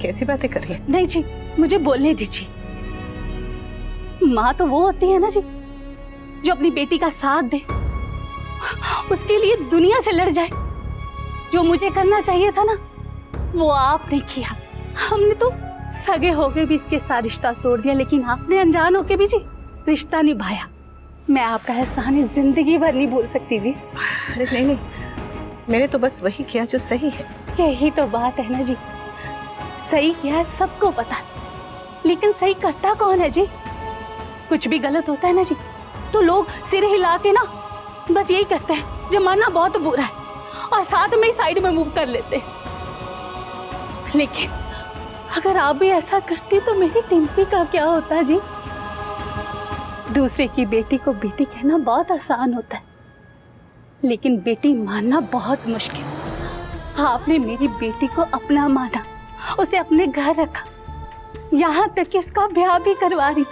कैसी बातें कर रही है? नहीं जी, मुझे बोलने दीजिए। माँ तो वो होती है ना जी, जो अपनी बेटी का साथ दे, उसके लिए दुनिया से लड़ जाए। जो मुझे करना चाहिए था ना, वो आपने किया। हमने तो सगे होके भी इसके साथ रिश्ता तोड़ दिया, लेकिन आपने अनजान होके भी जी रिश्ता निभाया। मैं आपका एहसान जिंदगी भर नहीं भूल सकती जी। अरे नहीं नहीं, मैंने तो बस वही किया जो सही है। यही तो बात है ना जी, सही किया है सबको पता, लेकिन सही करता कौन है जी? कुछ भी गलत होता है ना जी, तो लोग सिर हिला के ना बस यही कहते हैं जमाना बहुत बुरा है, और साथ में ही साइड में मूव कर लेते। लेकिन अगर आप भी ऐसा करती तो मेरी टिम्पी का क्या होता जी? दूसरे की बेटी को बेटी कहना बहुत आसान होता है, लेकिन बेटी मानना बहुत मुश्किल। आपने मेरी बेटी को अपना माना, उसे अपने घर रखा, यहाँ तक कि उसका ब्याह भी करवा रही।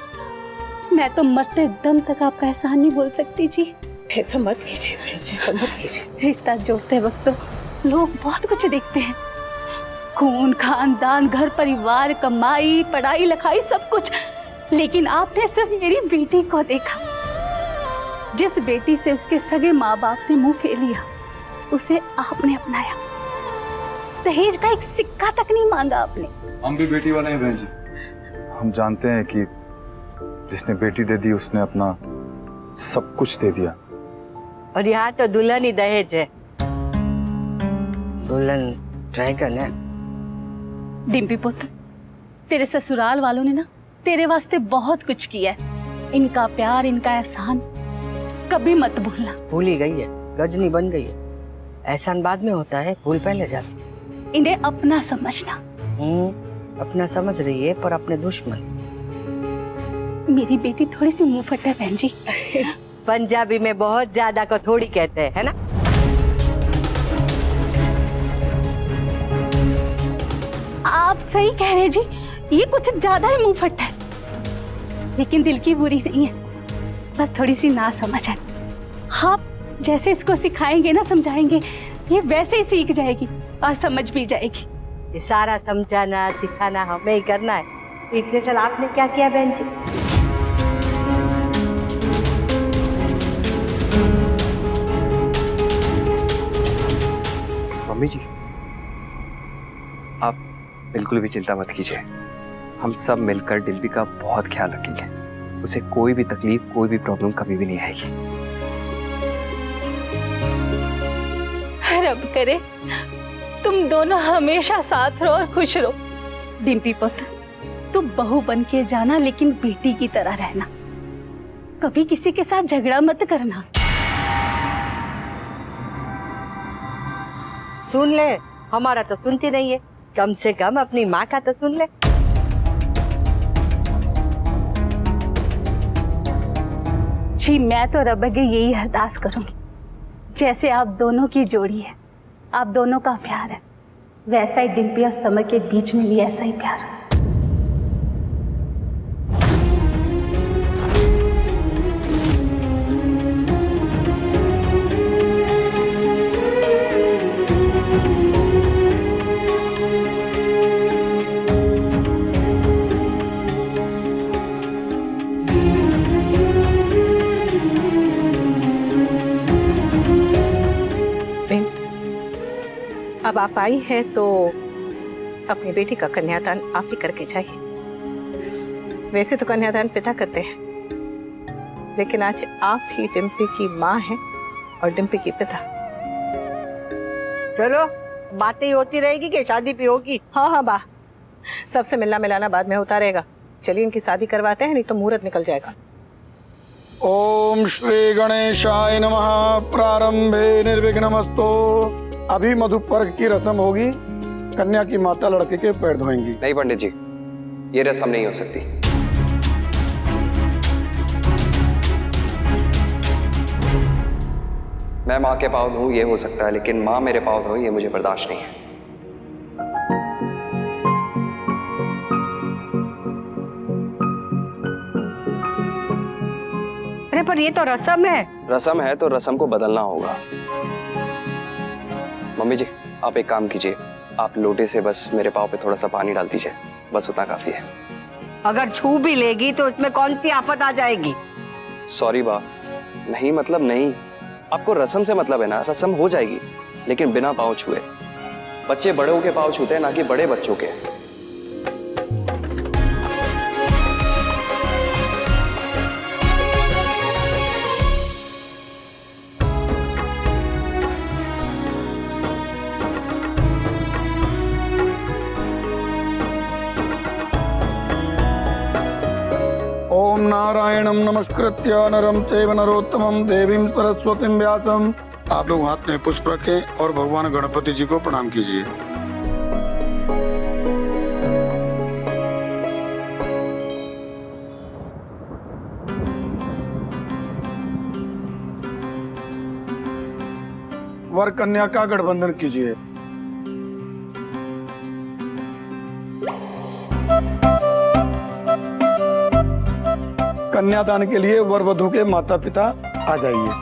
मैं तो मरते दम तक आपका एहसान नहीं बोल सकती जी। ऐसा मत कीजिए, ऐसा मत कीजिए। रिश्ता जोड़ते वक्त तो लोग बहुत कुछ देखते हैं, खून, खानदान, घर परिवार, कमाई, पढ़ाई लिखाई, सब कुछ। लेकिन आपने सिर्फ मेरी बेटी को देखा। जिस बेटी से उसके सगे माँ बाप ने मुंह फेर लिया, उसे आपने अपनाया। दहेज का एक सिक्का तक नहीं मांगा आपने। हम भी बेटी वाले हैं बहन जी। हम जानते हैं कि जिसने बेटी दे दी उसने अपना सब कुछ दे दिया। और यहाँ तो दुल्हन ही दहेज है। दुल्हन ड्रैगन है। डिम्पी पुत्र, तेरे ससुराल वालों ने ना तेरे वास्ते बहुत कुछ किया है। इनका प्यार, इनका एहसान कभी मत भूलना। भूल ही गई है, गजनी बन गई है। एहसान बाद में होता है, भूल पहले जाती है। इन्हें अपना समझना। अपना समझ रही है, पर अपने दुश्मन। मेरी बेटी थोड़ी सी मुंह फट है बहन जी। पंजाबी में बहुत ज्यादा को थोड़ी कहते हैं, है ना? आप सही कह रहे जी, ये कुछ ज्यादा ही मुंह फट है, लेकिन दिल की बुरी नहीं है, बस थोड़ी सी ना समझ है। आप जैसे इसको सिखाएंगे ना, समझाएंगे, ये वैसे ही सीख जाएगी और समझ भी जाएगी। ये सारा समझाना सिखाना हमें ही करना है। इतने साल आपने क्या किया बहन जी? मम्मी जी, आप बिल्कुल भी चिंता मत कीजिए। हम सब मिलकर डिम्पी का बहुत ख्याल रखेंगे। उसे कोई भी तकलीफ, कोई भी प्रॉब्लम कभी भी नहीं आएगी। रब करे तुम दोनों हमेशा साथ रहो और खुश रहो। डिम्पी पुत्र, तू बहू बन के जाना, लेकिन बेटी की तरह रहना। कभी किसी के साथ झगड़ा मत करना। सुन ले, हमारा तो सुनती नहीं है, कम से कम अपनी माँ का तो सुन ले। जी, मैं तो रब के यही अरदास करूंगी, जैसे आप दोनों की जोड़ी है, आप दोनों का प्यार है, वैसा ही डिम्पी और समर के बीच में भी ऐसा ही प्यार है। अब आप आई हैं तो अपनी बेटी का कन्यादान आप ही करके जाइए। वैसे तो कन्यादान पिता करते हैं, लेकिन आज आप ही डिम्पी की माँ हैं और डिम्पी की पिता। चलो, बातें ही होती रहेगी कि शादी भी होगी? हाँ हाँ बा, सबसे मिलना मिलाना बाद में होता रहेगा। चलिए इनकी शादी करवाते हैं, नहीं तो मुहूर्त निकल जाएगा। ओम श्री गणेशाय नमः। प्रारंभे निर्विघ्नमस्तु। अभी मधुपर्क की रस्म होगी। कन्या की माता लड़के के पैर धोएंगी। नहीं पंडित जी, ये रस्म नहीं हो सकती। मैं माँ के पाँव धोऊं ये हो सकता है, लेकिन माँ मेरे पाँव धोए ये मुझे बर्दाश्त नहीं है। अरे पर ये तो रस्म है। रस्म है तो रस्म को बदलना होगा। मम्मी जी, आप एक काम कीजिए, आप लोटे से बस मेरे पाँव पे थोड़ा सा पानी डाल दीजिए, बस उतना काफी है। अगर छू भी लेगी तो उसमें कौन सी आफत आ जाएगी? सॉरी बा, नहीं मतलब नहीं। आपको रस्म से मतलब है ना, रस्म हो जाएगी लेकिन बिना पाँव छुए। बच्चे बड़ों के पाँव छूते हैं, ना कि बड़े बच्चों के। ओम नारायणं नमस्कृत्य नरं चैव नरोत्तमं देवीं सरस्वतीं व्यासं। आप लोग हाथ में पुष्प रखें और भगवान गणपति जी को प्रणाम कीजिए। वर कन्या का गठबंधन कीजिए। कन्यादान के लिए वर वधू के माता पिता आ जाइए।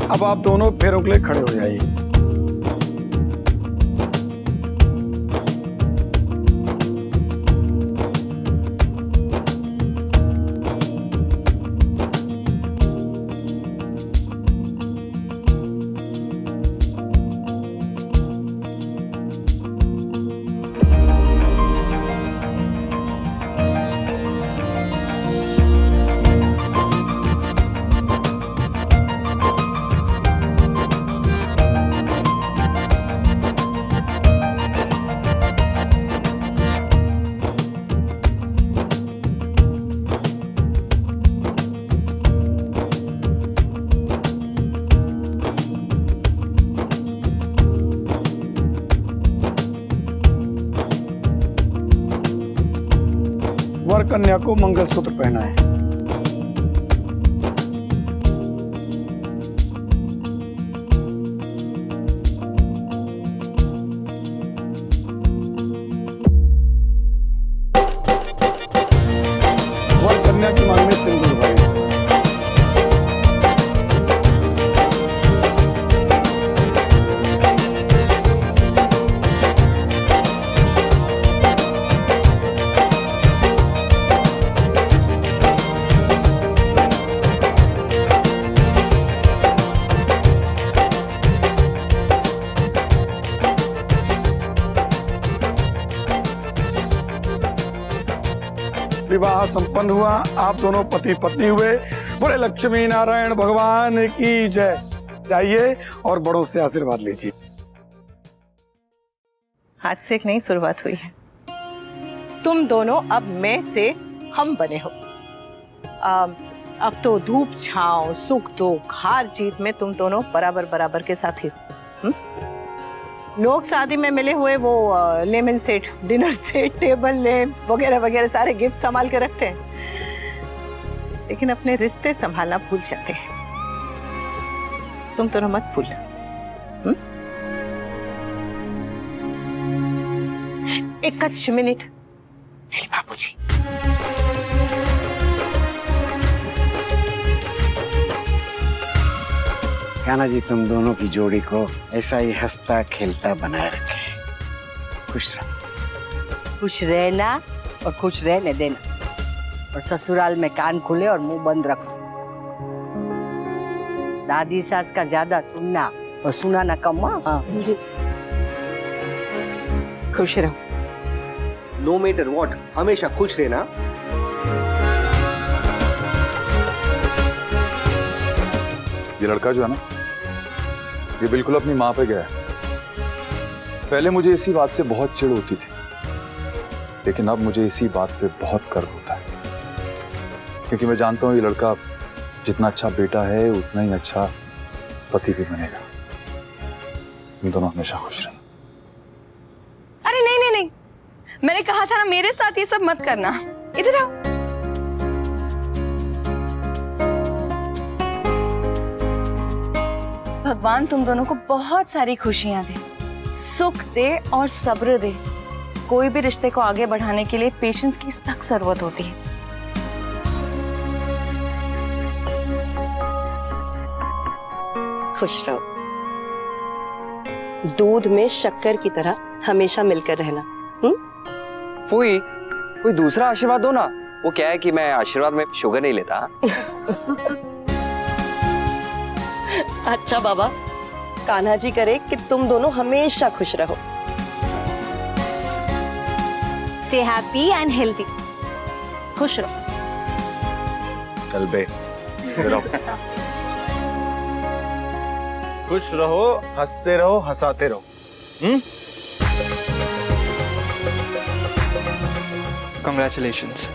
अब आप दोनों फेरों के लिए खड़े हो जाइए। वर कन्या को मंगलसूत्र पहनाएं। वर कन्या की मांग में सिंदूर भरें। विवाह संपन्न हुआ, आप दोनों पति पत्नी हुए। बोले लक्ष्मी नारायण भगवान की जय। जाइए और बड़ों से आशीर्वाद लीजिए। आज से एक नई शुरुआत हुई है। तुम दोनों अब मैं से हम बने हो। अब तो धूप छांव, सुख दुख, हार जीत में तुम दोनों बराबर बराबर के साथी हो। लोग शादी में मिले हुए वो lemon set, dinner set, table lamp वगैरह वगैरह सारे गिफ्ट संभाल के रखते हैं, लेकिन अपने रिश्ते संभालना भूल जाते हैं। तुम दोनों मत भूलना। एक मिनट मेरे बाबूजी। कान्हा जी तुम दोनों की जोड़ी को ऐसा ही हंसता खेलता बनाए रखे। खुश रहो। खुश रहना और खुश रहने देना, और ससुराल में कान खुले और मुंह बंद रखो। दादी सास का ज्यादा सुनना और सुनाना कम। हाँ जी, खुश रहो। नो मैटर व्हाट, हमेशा खुश रहना। ये लड़का जो है ना, ये बिल्कुल अपनी माँ पे गया है। पहले मुझे इसी बात से बहुत चिढ़ होती थी, लेकिन अब मुझे इसी बात पे बहुत गर्व होता है। क्योंकि मैं जानता हूँ ये लड़का जितना अच्छा बेटा है उतना ही अच्छा पति भी बनेगा। तुम दोनों हमेशा खुश रहना। अरे नहीं नहीं नहीं, मैंने कहा था ना मेरे साथ ये सब मत करना। इधर आओ। भगवान तुम दोनों को बहुत सारी खुशियां दे, सुख दे और सब्र दे। कोई भी रिश्ते को आगे बढ़ाने के लिए पेशेंस की सख्त जरूरत होती है। खुश रहो, दूध में शक्कर की तरह हमेशा मिलकर रहना। फूई, कोई दूसरा आशीर्वाद दो ना। वो क्या है कि मैं आशीर्वाद में शुगर नहीं लेता। अच्छा बाबा, कान्हा जी करे कि तुम दोनों हमेशा खुश रहो। Stay happy and healthy. खुश रहो। चल बे, इधर आओ। खुश रहो, हंसते रहो, हंसाते रहो। Congratulations.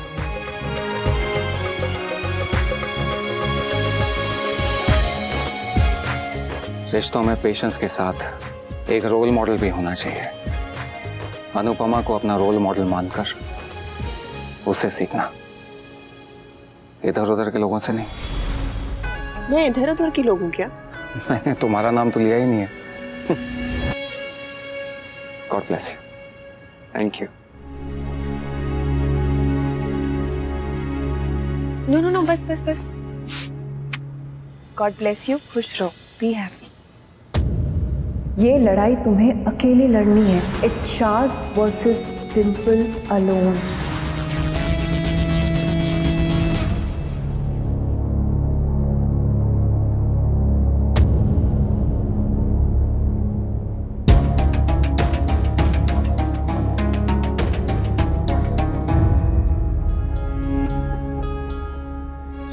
रिश्तों में पेशेंस के साथ एक रोल मॉडल भी होना चाहिए। अनुपमा को अपना रोल मॉडल मानकर उसे सीखना, इधर उधर के लोगों से नहीं। मैं इधर उधर की लोग हूँ क्या? मैंने तुम्हारा नाम तो लिया ही नहीं है। God bless you. Thank you. No no no, बस बस बस। God bless you. खुश रहो, बी हैप्पी। ये लड़ाई तुम्हें अकेले लड़नी है। It's Shaz versus Dimple alone.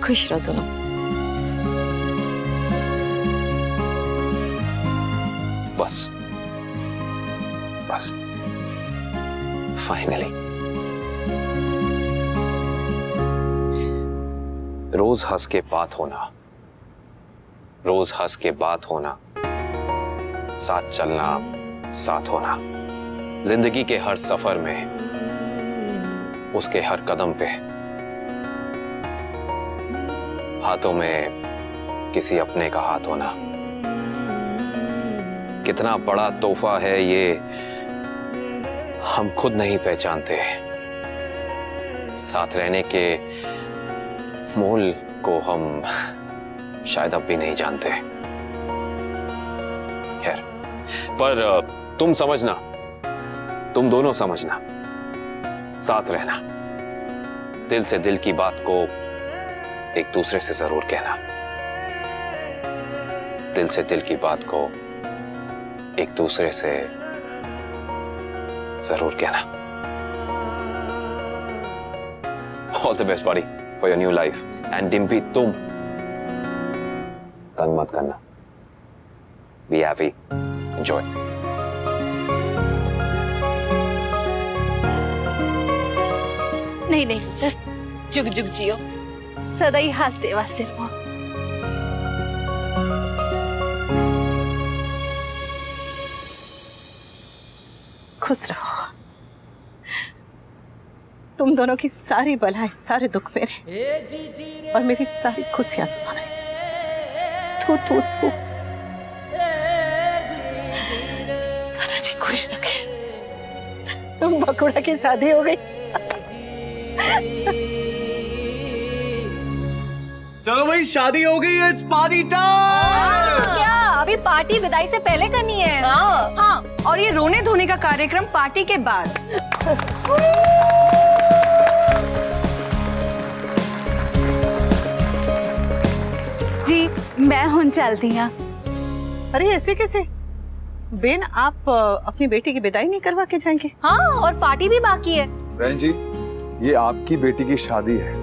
खुश रहो दोनों। बस बस, फाइनली। रोज हंस के बात होना, रोज हंस के बात होना, साथ चलना, साथ होना, जिंदगी के हर सफर में, उसके हर कदम पे, हाथों में किसी अपने का हाथ होना। कितना बड़ा तोहफा है ये, हम खुद नहीं पहचानते। साथ रहने के मोल को हम शायद अब भी नहीं जानते। खैर, पर तुम समझना, तुम दोनों समझना, साथ रहना, दिल से दिल की बात को एक दूसरे से जरूर कहना, दिल से दिल की बात को एक दूसरे से जरूर कहना। All the best body for your new life. And Dimpy, तुम तंग मत करना। Be happy, enjoy. नहीं नहीं, जुग जुग जियो, सदा ही हंसते वास्ते रहो। खुश रहो। तुम दोनों की सारी बलाएं, सारे दुख मेरे, और मेरी सारी खुशियां तुम्हारी। तू तू तू कान्हा जी खुश रखे। तुम बकुड़ा की शादी हो गई। चलो भाई, शादी हो गई है। It's party time. क्या अभी पार्टी विदाई से पहले करनी है? हाँ हाँ, और ये रोने धोने का कार्यक्रम पार्टी के बाद। जी मैं हुन चलती हूँ। अरे ऐसे कैसे बेन, आप अपनी बेटी की विदाई नहीं करवा के जाएंगे? हाँ, और पार्टी भी बाकी है। बहन जी, ये आपकी बेटी की शादी है,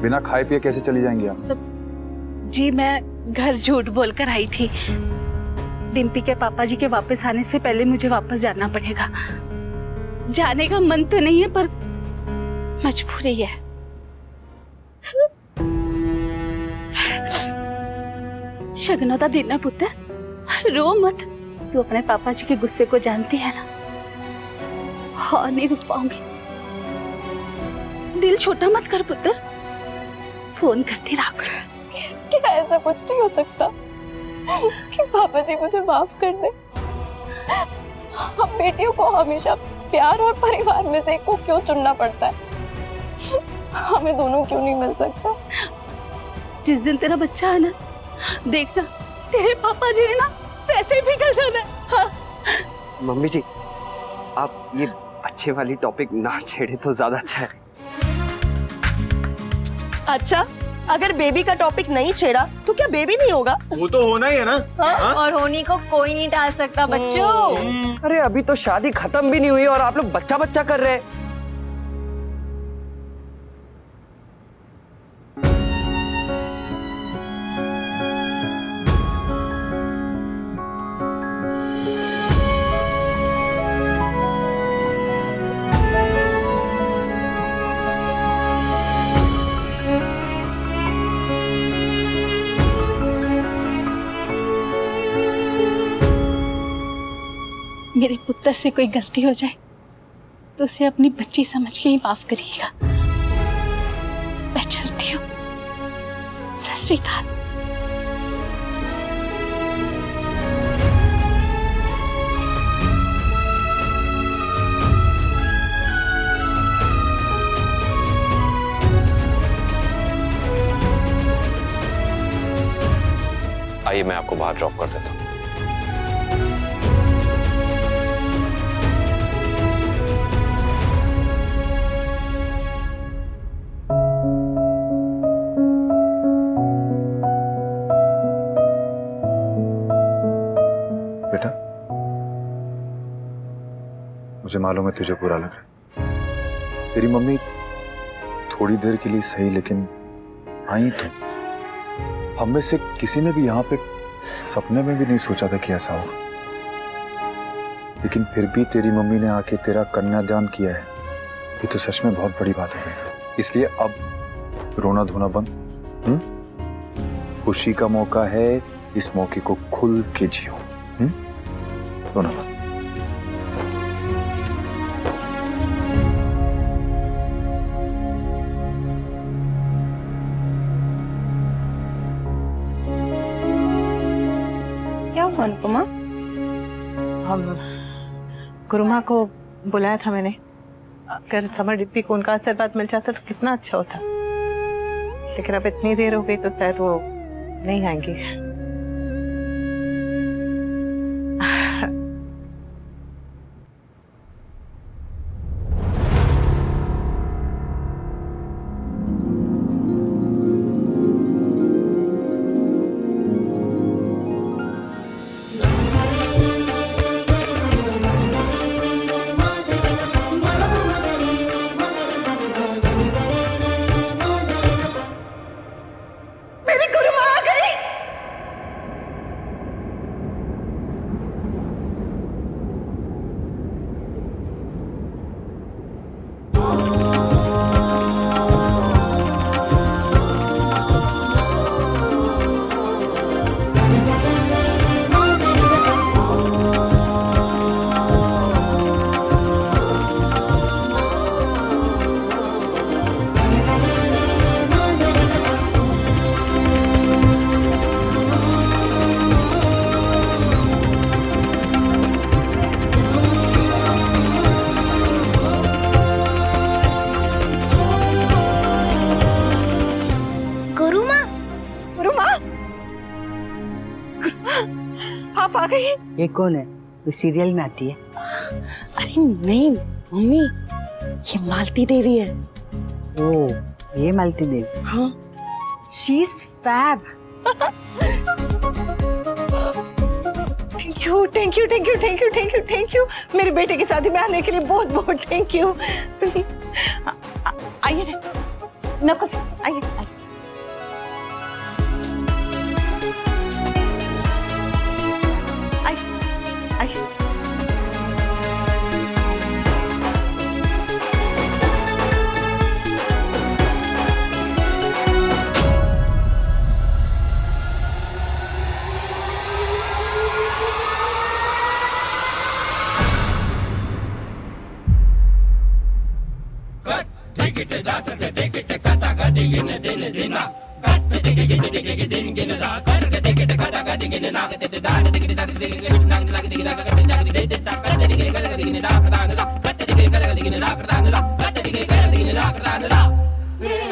बिना खाए पिए कैसे चली जाएंगी आप? जी मैं घर झूठ बोलकर आई थी। डिम्पी के पापा जी के वापस आने से पहले मुझे वापस जाना पड़ेगा। जाने का मन तो नहीं है पर मजबूरी है। शगनों का दिन है पुत्र, रो मत। तू अपने पापा जी के गुस्से को जानती है ना, हाँ नहीं रुक पाऊंगी। दिल छोटा मत कर पुत्र, फोन करती रहा कर। क्या ऐसा कुछ नहीं हो सकता कि पापा जी मुझे माफ कर दे? हम बेटियों को हमेशा प्यार और परिवार में से एक को क्यों चुनना पड़ता है? हमें दोनों क्यों नहीं मिल सकता? जिस दिन तेरा बच्चा है ना, देखना तेरे पापा जी ने ना वैसे ही पिघल जाना है। हाँ। मम्मी जी, आप ये बच्चे वाली टॉपिक ना छेड़े तो ज्यादा अच्छा है। अच्छा, अगर बेबी का टॉपिक नहीं छेड़ा तो क्या बेबी नहीं होगा? वो तो होना ही है ना। हाँ? और होनी को कोई नहीं टाल सकता बच्चों। अरे अभी तो शादी खत्म भी नहीं हुई और आप लोग बच्चा बच्चा कर रहे हैं। मेरे पुत्र से कोई गलती हो जाए तो उसे अपनी बच्ची समझ के ही माफ करिएगा। मैं चलती हूँ। सत श्री अकाल। आइए मैं आपको बाहर ड्रॉप कर देता हूँ। बेटा, मुझे मालूम है तुझे बुरा लग रहा है। तेरी मम्मी थोड़ी देर के लिए सही, लेकिन आई तो हम में से किसी ने भी यहाँ पे सपने में भी नहीं सोचा था कि ऐसा होगा। लेकिन फिर भी तेरी मम्मी ने आके तेरा कन्यादान किया है, ये तो सच में बहुत बड़ी बात हो गई। इसलिए अब रोना धोना बंद। खुशी का मौका है, इस मौके को खुल के जियो। रोना बंद। क्या हुआ अनुपमा? हम गुरुमा को बुलाया था मैंने, अगर समर डिप्पी को उनका आशीर्वाद मिल जाता तो कितना अच्छा होता, लेकिन अब इतनी देर हो गई तो शायद वो नहीं आएंगी। आप आ गई? ये कौन है? कोई सीरियल में आती है? अरे नहीं मम्मी, ये मालती देवी है। ओ, ये मालती देवी। हाँ, she is fab. Thank you thank you thank you thank you thank you thank you, मेरे बेटे की शादी में आने के लिए बहुत बहुत थैंक यू। आइए न कुछ, आइए आइए। Yeah.